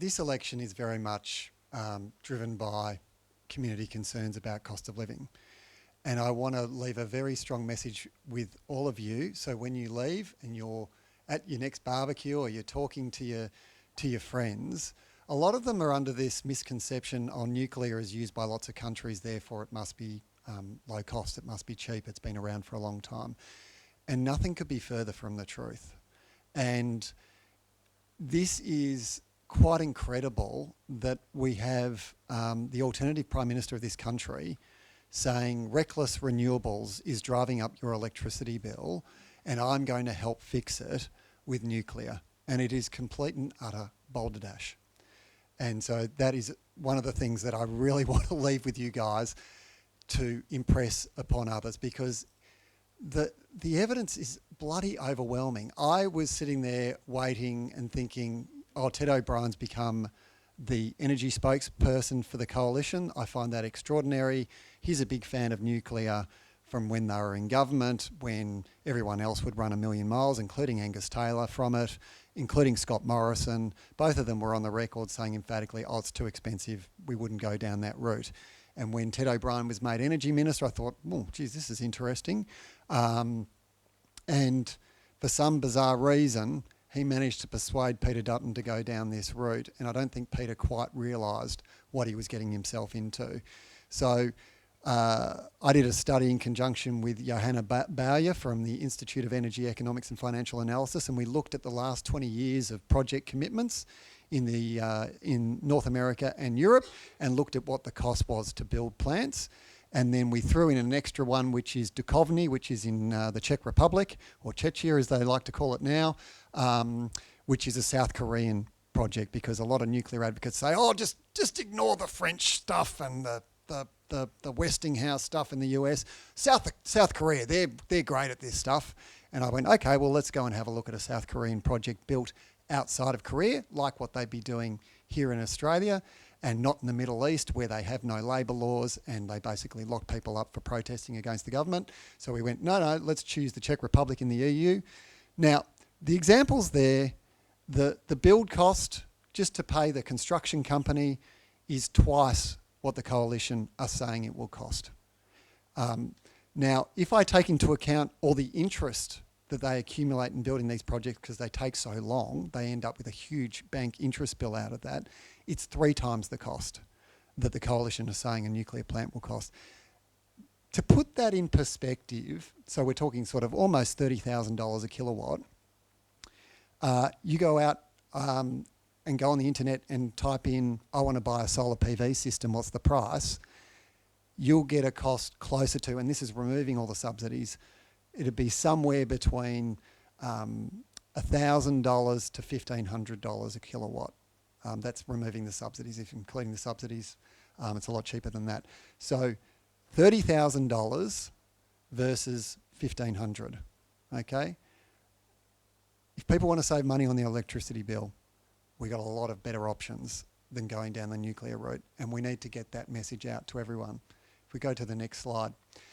This election is very much driven by community concerns about cost of living. And I want to leave a very strong message with all of you. So when you leave and you're at your next barbecue or you're talking to your friends, a lot of them are under this misconception, oh, nuclear is used by lots of countries, therefore it must be low cost, it must be cheap, it's been around for a long time. And nothing could be further from the truth. And this is quite incredible that we have the alternative Prime Minister of this country saying reckless renewables is driving up your electricity bill and I'm going to help fix it with nuclear. And it is complete and utter balderdash. And so that is one of the things that I really want to leave with you guys to impress upon others, because the evidence is bloody overwhelming. I was sitting there waiting and thinking, oh, Ted O'Brien's become the energy spokesperson for the coalition. I find that extraordinary. He's a big fan of nuclear from when they were in government, when everyone else would run a million miles, including Angus Taylor from it, including Scott Morrison. Both of them were on the record saying emphatically, oh, it's too expensive, we wouldn't go down that route. And when Ted O'Brien was made Energy Minister, I thought, oh, geez, this is interesting. And for some bizarre reason, he managed to persuade Peter Dutton to go down this route. And I don't think Peter quite realised what he was getting himself into. So I did a study in conjunction with Johanna Bowyer from the Institute of Energy Economics and Financial Analysis, and we looked at the last 20 years of project commitments in North America and Europe, and looked at what the cost was to build plants. And then we threw in an extra one, which is Dukovany, which is in the Czech Republic, or Czechia as they like to call it now, which is a South Korean project, because a lot of nuclear advocates say, oh, just ignore the French stuff and the Westinghouse stuff in the US. South Korea, they're great at this stuff. And I went, okay, well, let's go and have a look at a South Korean project built outside of Korea, like what they'd be doing here in Australia, and not in the Middle East, where they have no labour laws and they basically lock people up for protesting against the government. So we went, no, let's choose the Czech Republic in the EU. Now, the examples there, the build cost just to pay the construction company is twice what the coalition are saying it will cost. Now, if I take into account all the interest that they accumulate in building these projects because they take so long, they end up with a huge bank interest bill out of that. It's 3 times the cost that the coalition is saying a nuclear plant will cost. To put that in perspective, so we're talking sort of almost $30,000 a kilowatt, you go out and go on the internet and type in, I want to buy a solar PV system, what's the price? You'll get a cost closer to, and this is removing all the subsidies, it'd be somewhere between $1,000 to $1,500 a kilowatt. That's removing the subsidies. If including the subsidies, it's a lot cheaper than that. So $30,000 versus $1,500, okay? If people want to save money on the electricity bill, we got a lot of better options than going down the nuclear route, and we need to get that message out to everyone. If we go to the next slide.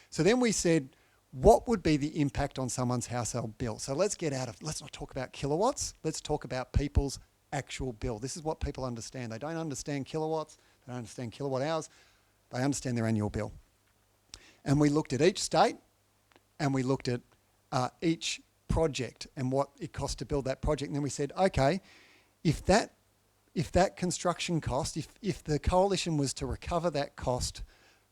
So then we said, what would be the impact on someone's household bill? So let's not talk about kilowatts, let's talk about people's actual bill. This is what people understand. They don't understand kilowatts, they don't understand kilowatt hours, they understand their annual bill. And we looked at each state, and we looked at each project and what it cost to build that project. And then we said, okay, if that construction cost, if the coalition was to recover that cost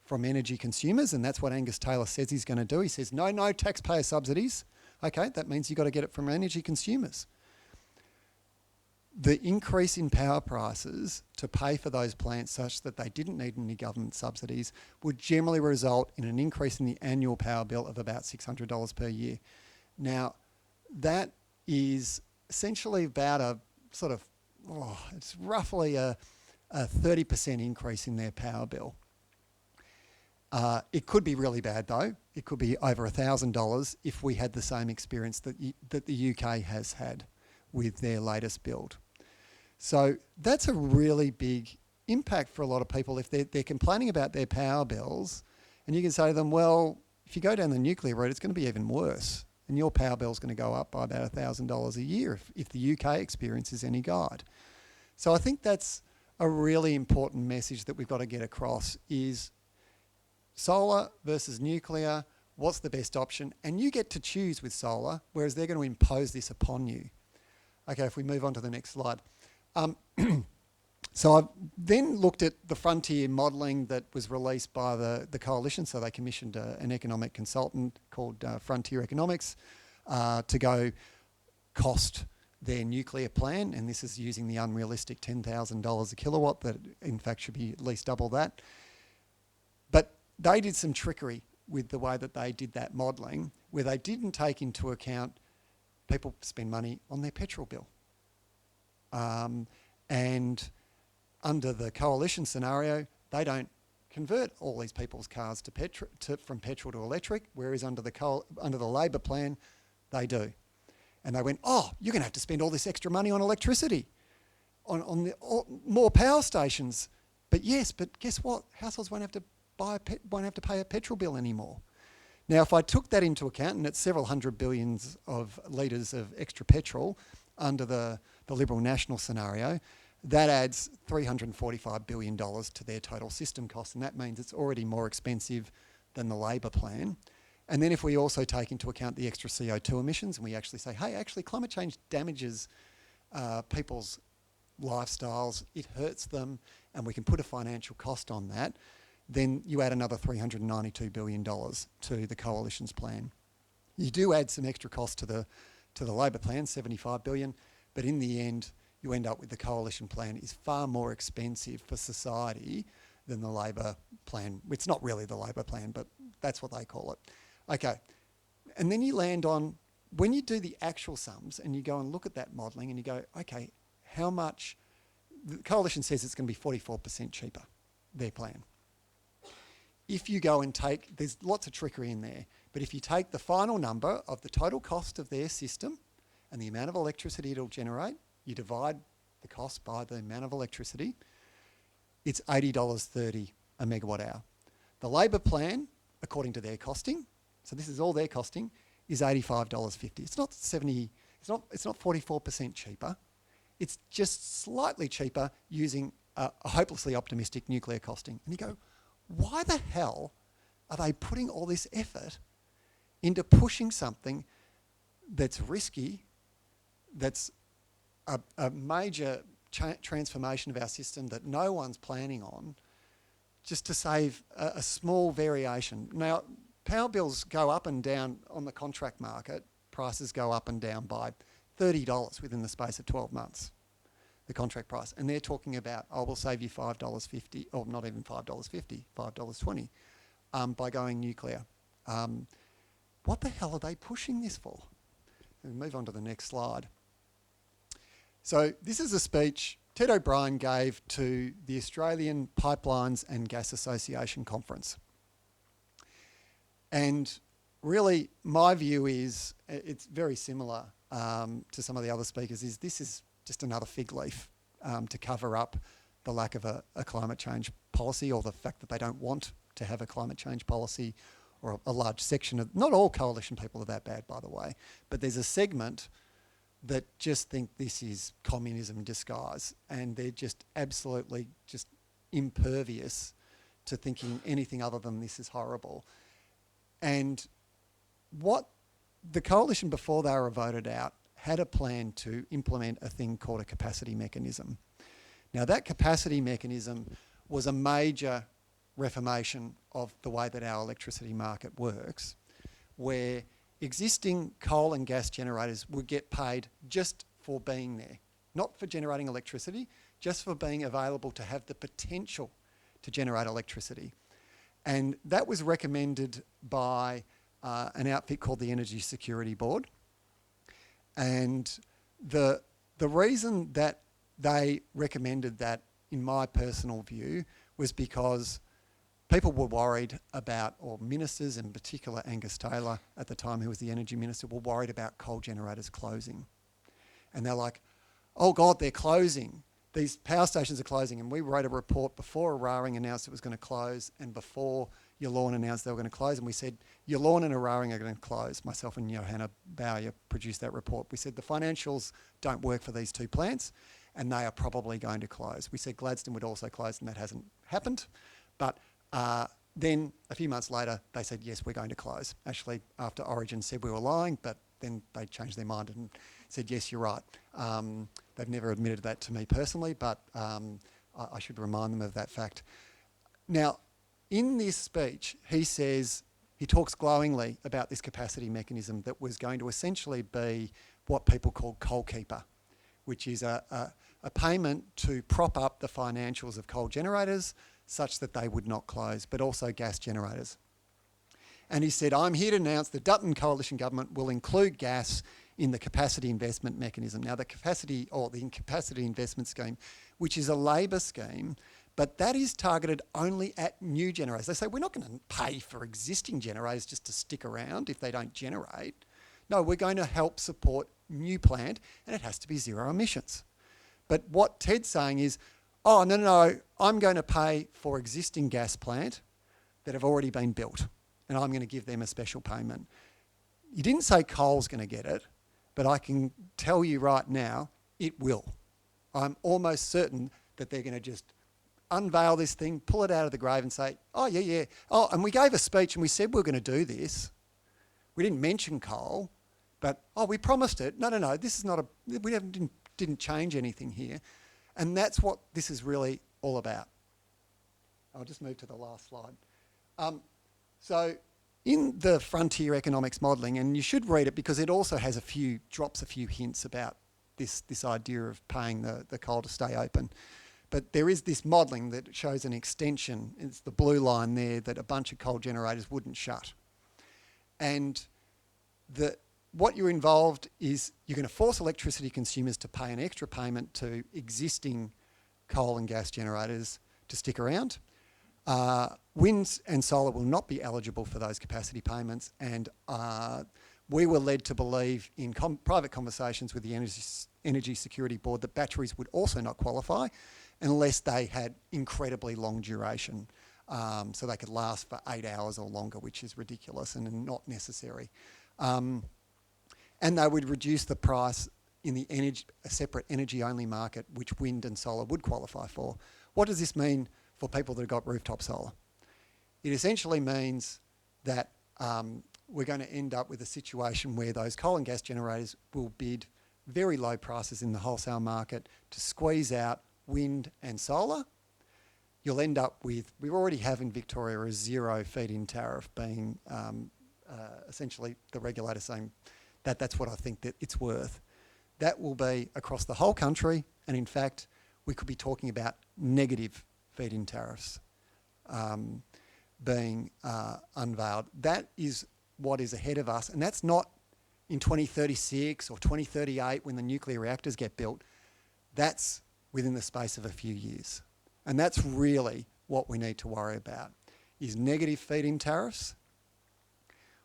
from energy consumers, and that's what Angus Taylor says he's going to do. He says, no taxpayer subsidies. Okay, that means you've got to get it from energy consumers. The increase in power prices to pay for those plants such that they didn't need any government subsidies would generally result in an increase in the annual power bill of about $600 per year. Now, that is essentially about a sort of, it's roughly a 30% increase in their power bill. It could be really bad though. It could be over $1,000 if we had the same experience that the UK has had with their latest build. So that's a really big impact for a lot of people if they're complaining about their power bills, and you can say to them, well, if you go down the nuclear route, it's going to be even worse, and your power bill is going to go up by about $1,000 a year if the UK experience is any guide. So I think that's a really important message that we've got to get across is solar versus nuclear, what's the best option? And you get to choose with solar, whereas they're going to impose this upon you. Okay, if we move on to the next slide. So I've then looked at the frontier modelling that was released by the coalition. So they commissioned an economic consultant called Frontier Economics to go cost their nuclear plan. And this is using the unrealistic $10,000 a kilowatt that in fact should be at least double that. But they did some trickery with the way that they did that modelling, where they didn't take into account people spend money on their petrol bill. And under the coalition scenario, they don't convert all these people's cars from petrol to electric, whereas under the Labor plan, they do. And they went, oh, you're going to have to spend all this extra money on electricity, on more power stations. But yes, but guess what? Households won't have to pay a petrol bill anymore. Now, if I took that into account, and it's several hundred billions of litres of extra petrol under the Liberal National scenario, that adds $345 billion to their total system cost, and that means it's already more expensive than the Labor plan. And then if we also take into account the extra CO2 emissions, and we actually say, hey, actually climate change damages people's lifestyles, it hurts them, and we can put a financial cost on that, then you add another $392 billion to the coalition's plan. You do add some extra cost to the Labor plan, $75 billion, but in the end, you end up with the coalition plan is far more expensive for society than the Labor plan. It's not really the Labor plan, but that's what they call it. Okay, and then you land on, when you do the actual sums and you go and look at that modelling and you go, okay, how much, the coalition says it's going to be 44% cheaper, their plan. If you go and take, there's lots of trickery in there, but if you take the final number of the total cost of their system and the amount of electricity it'll generate, you divide the cost by the amount of electricity, it's $80.30 a megawatt hour. The Labor plan, according to their costing, so this is all their costing, is $85.50. It's not 70, it's not 44% cheaper. It's just slightly cheaper using a hopelessly optimistic nuclear costing. And you go, why the hell are they putting all this effort into pushing something that's risky, that's a major transformation of our system that no one's planning on, just to save a small variation? Now, power bills go up and down on the contract market. Prices go up and down by $30 within the space of 12 months, the contract price. And they're talking about, oh, we'll save you $5.50, or not even $5.50, $5.20 by going nuclear. What the hell are they pushing this for? We'll move on to the next slide. So this is a speech Ted O'Brien gave to the Australian Pipelines and Gas Association Conference. And really, my view is, it's very similar to some of the other speakers, is this is just another fig leaf to cover up the lack of a climate change policy, or the fact that they don't want to have a climate change policy, or a large section of, not all coalition people are that bad, by the way, but there's a segment that just think this is communism in disguise, and they're just absolutely just impervious to thinking anything other than this is horrible. And what the coalition, before they were voted out, had a plan to implement a thing called a capacity mechanism. Now, that capacity mechanism was a major reformation of the way that our electricity market works, where existing coal and gas generators would get paid just for being there, not for generating electricity, just for being available to have the potential to generate electricity. And that was recommended by an outfit called the Energy Security Board. And the reason that they recommended that, in my personal view, was because people were worried about, or ministers, in particular Angus Taylor at the time, who was the energy minister, were worried about coal generators closing. And they're like, oh God, they're closing. These power stations are closing. And we wrote a report before Eraring announced it was going to close, and before Yallourn announced they were going to close. And we said, Yallourn and Eraring are going to close. Myself and Johanna Bowyer produced that report. We said the financials don't work for these two plants. and they are probably going to close. We said Gladstone would also close, and that hasn't happened. But then a few months later, they said, yes, we're going to close. Actually, after Origin said we were lying, but then they changed their mind and said, yes, you're right. They've never admitted that to me personally, but I should remind them of that fact. Now, in this speech, he talks glowingly about this capacity mechanism that was going to essentially be what people call coal keeper, which is a payment to prop up the financials of coal generators such that they would not close, but also gas generators. And he said, I'm here to announce the Dutton Coalition Government will include gas in the capacity investment mechanism. Now, the capacity investment scheme, which is a Labor scheme, but that is targeted only at new generators. They say, we're not going to pay for existing generators just to stick around if they don't generate. No, we're going to help support new plant, and it has to be zero emissions. But what Ted's saying is, oh, no, I'm going to pay for existing gas plant that have already been built, and I'm going to give them a special payment. You didn't say coal's going to get it, but I can tell you right now, it will. I'm almost certain that they're going to just unveil this thing, pull it out of the grave and say, oh, yeah. Oh, and we gave a speech and we said we were going to do this. We didn't mention coal, but, oh, we promised it. No, this is not we didn't change anything here. And that's what this is really all about. I'll just move to the last slide. So in the Frontier Economics Modelling, and you should read it because it also has drops a few hints about this idea of paying the coal to stay open. But there is this modelling that shows an extension, it's the blue line there, that a bunch of coal generators wouldn't shut. And what you're involved is you're going to force electricity consumers to pay an extra payment to existing coal and gas generators to stick around. Wind and solar will not be eligible for those capacity payments, and we were led to believe in private conversations with the Energy Security Board that batteries would also not qualify unless they had incredibly long duration. So they could last for 8 hours or longer, which is ridiculous and not necessary. And they would reduce the price in a separate energy-only market, which wind and solar would qualify for. What does this mean for people that have got rooftop solar? It essentially means that we're going to end up with a situation where those coal and gas generators will bid very low prices in the wholesale market to squeeze out wind and solar. You'll end up with, we already have in Victoria a zero feed-in tariff being essentially the regulator saying that's what I think that it's worth. That will be across the whole country, and in fact, we could be talking about negative feed-in tariffs being unveiled. That is what is ahead of us, and that's not in 2036 or 2038 when the nuclear reactors get built. That's within the space of a few years. And that's really what we need to worry about, is negative feed-in tariffs.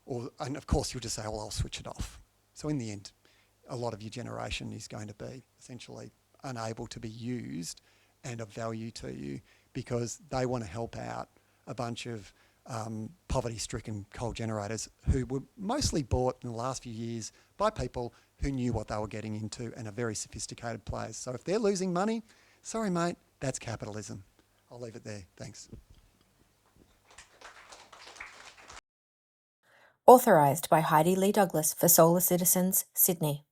And of course you'll just say, well, I'll switch it off. So in the end, a lot of your generation is going to be essentially unable to be used and of value to you because they want to help out a bunch of poverty-stricken coal generators who were mostly bought in the last few years by people who knew what they were getting into and are very sophisticated players. So if they're losing money, sorry mate, that's capitalism. I'll leave it there. Thanks. Authorised by Heidi Lee Douglas for Solar Citizens, Sydney.